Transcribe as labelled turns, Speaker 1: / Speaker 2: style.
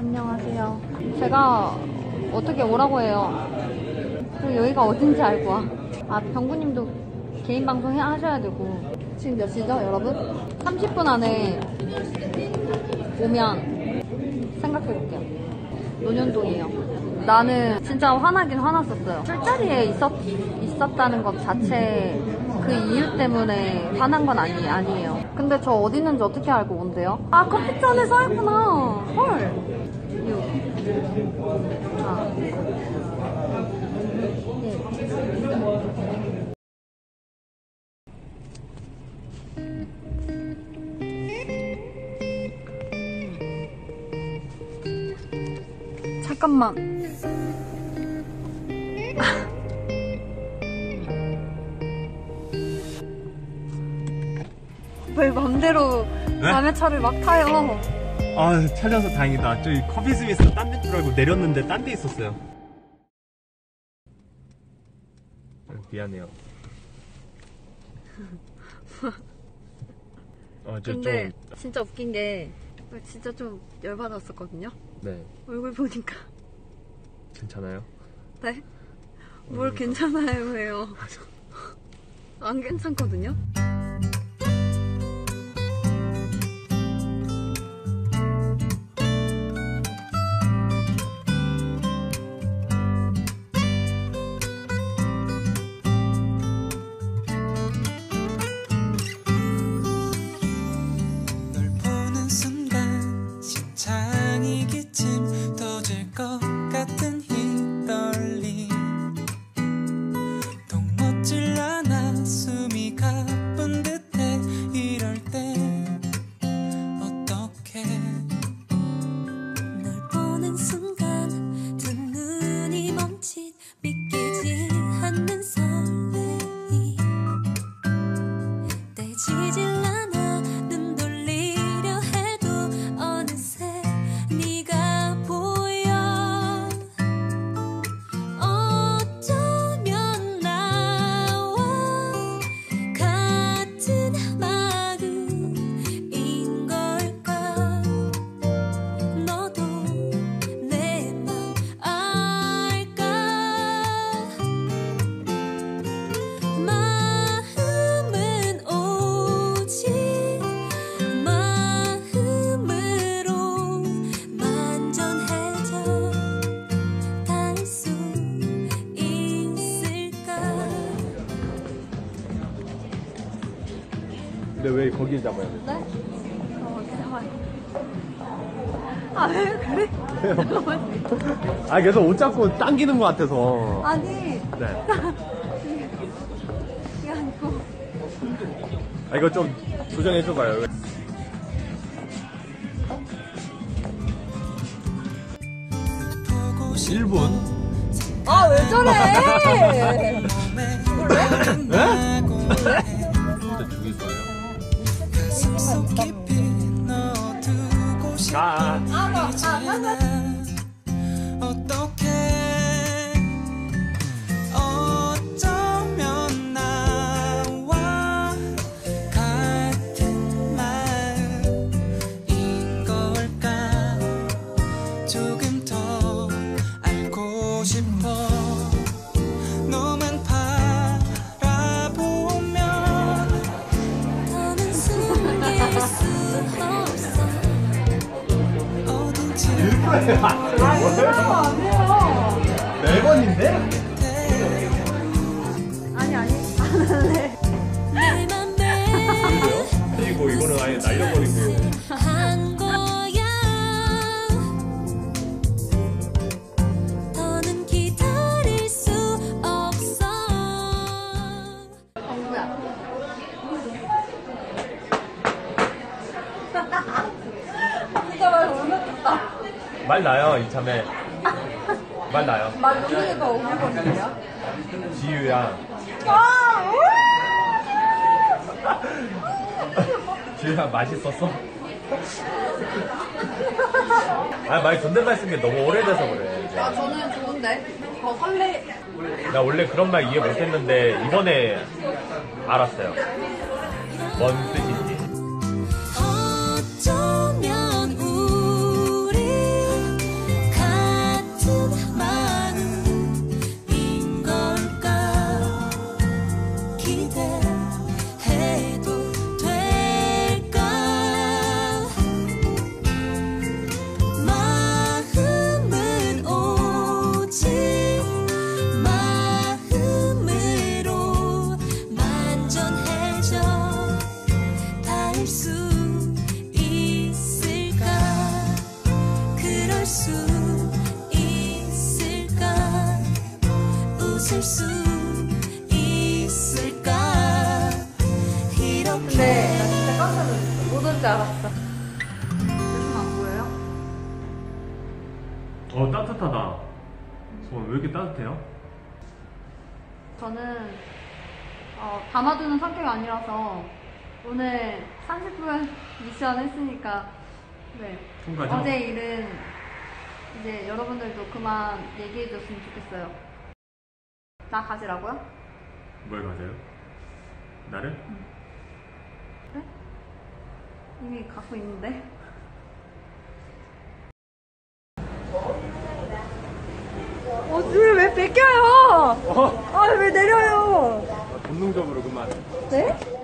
Speaker 1: 안녕하세요. 제가 어떻게 오라고 해요. 그리고 여기가 어딘지 알고 와. 아, 병구님도 개인 방송 하셔야 되고. 지금 몇 시죠, 여러분? 30분 안에 오면 생각해볼게요. 논현동이에요. 나는 진짜 화나긴 화났었어요. 술자리에 있었다는 것 자체 그 이유 때문에 화난 건 아니에요. 근데 저 어디 있는지 어떻게 알고 온대요? 아, 커피잔에 써있구나. 헐. 6. 아. 예. 잠깐만. 왜 맘대로 남의 차를 막 타요?
Speaker 2: 아, 찾아서 다행이다. 저기 커피 스미스 딴 데인 줄 알고 내렸는데 딴 데 있었어요. 미안해요.
Speaker 1: 근데 진짜 웃긴 게 진짜 좀 열받았었거든요.
Speaker 2: 네.
Speaker 1: 얼굴 보니까.
Speaker 2: 괜찮아요?
Speaker 1: 네? 뭘 괜찮아요 해요. 안 괜찮거든요?
Speaker 2: 근데 왜 거길 잡아야 돼?
Speaker 1: 네? 잠깐만. 아, 왜 그래?
Speaker 2: 아, 계속 옷 잡고 당기는 것 같아서.
Speaker 1: 아니.
Speaker 2: 네.
Speaker 1: 이게 아니고.
Speaker 2: 아, 이거 좀 조정해줘봐요. 일본?
Speaker 1: 아, 왜 저래? 몰래?
Speaker 2: 네? 진짜 죽일 거예요?
Speaker 3: 어쩌면 나와 같은 마음인 걸까. 조금 더 알고 싶어. 너만 바라보면 더는 숨길 수 없어. 어딘지
Speaker 2: 아니에요. 매번인데?
Speaker 1: 아니, 안 할래.
Speaker 3: 내 맘에
Speaker 2: 그래요? 그리고 이거는 아예 날려버리고.
Speaker 3: 한 거야. 더는 기다릴 수 없어.
Speaker 1: 정구야. 진짜 말 너무 웃겼다.
Speaker 2: 말 나요, 이참에. 말 나요.
Speaker 1: 말 녹으니까 오글거리네요.
Speaker 2: 지유야. 지유야, 맛있었어? 아, 많이 존댓말 쓴 게 너무 오래돼서 그래. 이제.
Speaker 1: 아, 저는 좋은데. 더 설레.
Speaker 2: 나 원래 그런 말 이해 못했는데 이번에 알았어요. 뭔 뜻인지.
Speaker 3: 어쩌면 우리 할 수 있을까 웃을 수 있을까 이렇게
Speaker 1: 근데 나 진짜 깜짝 놀랐어. 못 올 줄 알았어. 요즘 안 보여요?
Speaker 2: 따뜻하다. 손 왜 이렇게 따뜻해요?
Speaker 1: 저는 담아두는 성격이 아니라서 오늘 30분 미션 했으니까 네.
Speaker 2: 통과죠?
Speaker 1: 어제 일은 이제 여러분들도 그만 얘기해줬으면 좋겠어요. 나 가지라고요?
Speaker 2: 뭘 가져요? 나를?
Speaker 1: 그래? 이미 갖고 있는데. 왜 뺏겨요? 아, 왜 내려요?
Speaker 2: 본능적으로 그만.
Speaker 1: 네?